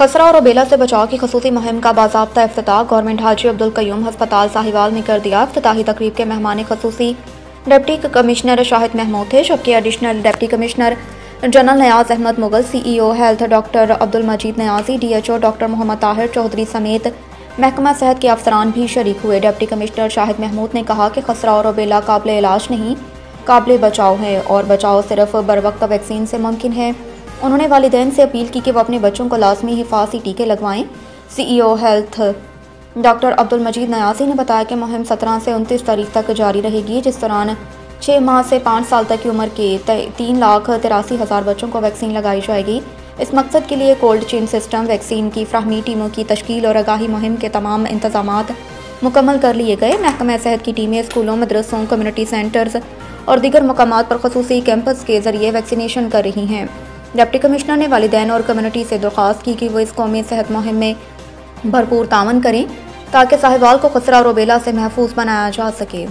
खसरा और रूबेला से बचाव की खसूसी मुहिम का बाज़ाब्ता इफ्तिताह। गवर्नमेंट हाजी अब्दुल कयूम हस्पताल साहिवाल में कर दिया। इफ्तिताही तकरीब के मेहमान खसूसी डिप्टी कमिश्नर शाहिद महमूद थे, जबकि additional deputy commissioner general Niaz Ahmed Mughal, CEO health doctor Abdul Majeed Niazi, DHO doctor Mohammad Tahir Chaudhry समेत महकमा सेहत के अफसरान भी शरीक हुए। डिप्टी कमिश्नर शाहिद महमूद ने कहा कि खसरा और रूबेला काबिल इलाज नहीं, काबिल बचाव है और बचाव सिर्फ बरवक्त वैक्सीन से मुमकिन है। उन्होंने वालिदैन से अपील की कि वो अपने बच्चों को लाजमी हिफाजती टीके लगवाएं। CEO health doctor Abdul Majeed Niazi ने बताया कि मुहिम 17 से 29 तारीख तक जारी रहेगी, जिस दौरान 6 माह से 5 साल तक की उम्र के 3,83,000 बच्चों को वैक्सीन लगाई जाएगी। इस मकसद के लिए कोल्ड चेन सिस्टम, वैक्सीन की फ्राहमी टीमों की तश्कील और आगाही मुहिम के तमाम इंतजामात मुकम्मल कर लिए गए। महकमा सेहत की टीमें स्कूलों, मदरसों, कम्युनिटी सेंटर्स और दीगर मकामात पर खसूसी कैंपस के जरिए वैक्सीनेशन कर रही हैं। डिप्टी कमिश्नर ने वालिदैन और कम्युनिटी से दरख्वास्त की कि वो इस कौमी सेहत मुहिम में भरपूर तावन करें ताकि साहिवाल को खसरा और रूबेला से महफूज बनाया जा सके।